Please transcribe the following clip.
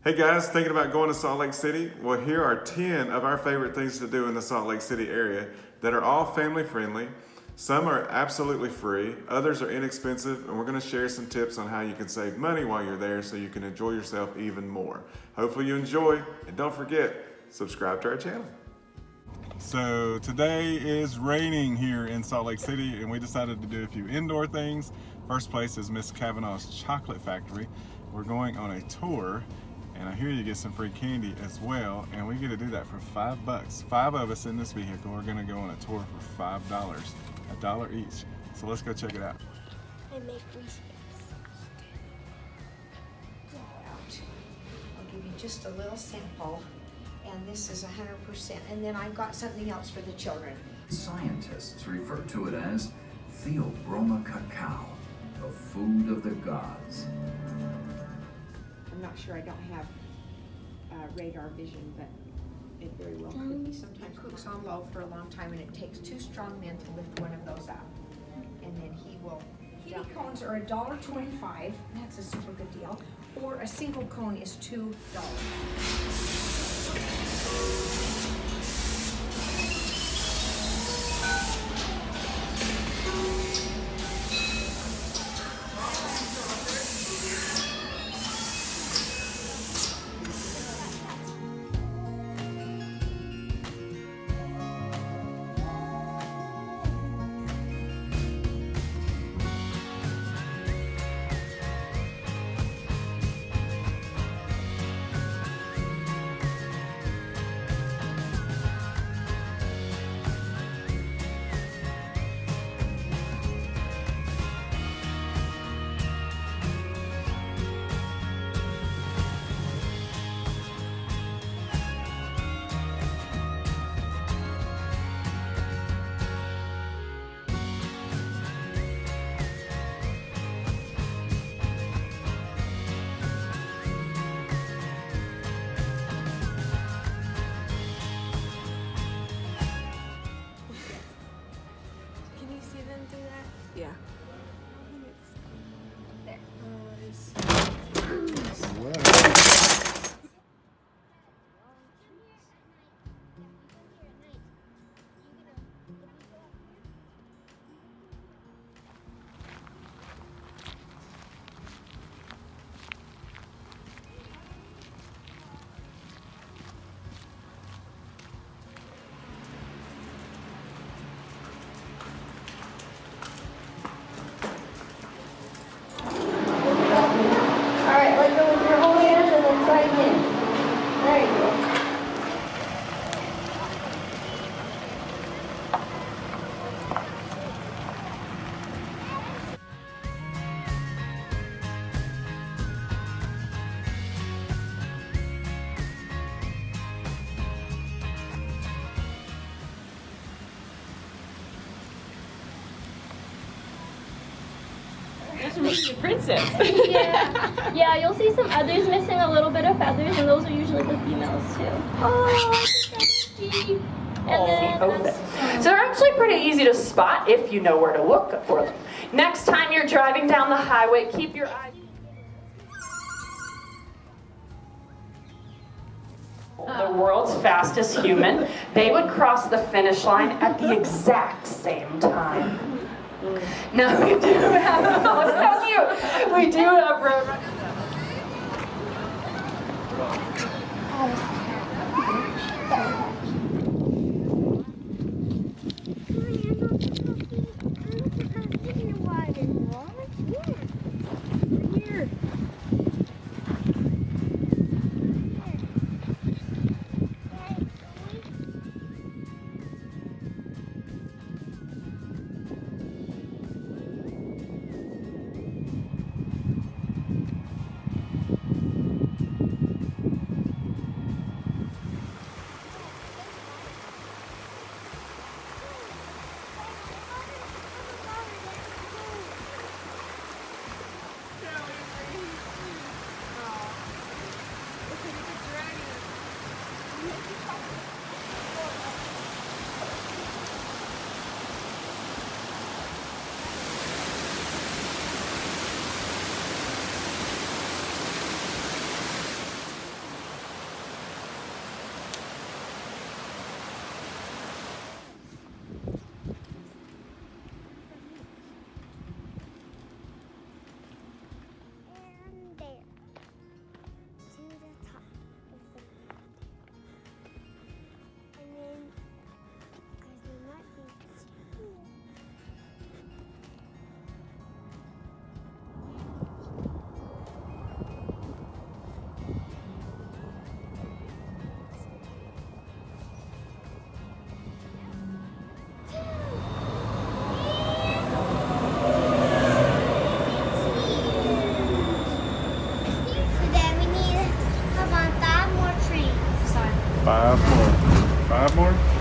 Hey guys, thinking about going to Salt Lake City? Well, here are 10 of our favorite things to do in the Salt Lake City area that are all family friendly. Some are absolutely free, others are inexpensive, and we're going to share some tips on how you can save money while you're there so you can enjoy yourself even more. Hopefully you enjoy, and don't forget, subscribe to our channel. So today is raining here in Salt Lake City, and we decided to do a few indoor things. First place is Miss Cavanaugh's Chocolate Factory. We're going on a tour, and I hear you get some free candy as well, and we get to do that for $5. 5 of us in this vehicle are gonna go on a tour for $5, $1 each. So let's go check it out. I make receipts. I'll give you just a little sample, and this is 100%. And then I've got something else for the children. Scientists refer to it as Theobroma cacao, the food of the gods. I'm not sure, I don't have radar vision, but it very well could be. Sometimes it cooks on low for a long time, and it takes 2 strong men to lift one of those up. And then he will. Kiwi cones are $1.25. That's a super good deal. Or a single cone is $2. Yeah. Alright, let go with your whole hand and then try again. There you go. Princess. Yeah, you'll see some others missing a little bit of feathers, and those are usually the females too. Oh, I think I'm deep. And then, so they're actually pretty easy to spot if you know where to look for them. Next time you're driving down the highway, keep your eyes. The world's fastest human, they would cross the finish line at the exact same time. No, we do have, oh, so cute. We do have road runners. 5 more. 5 more?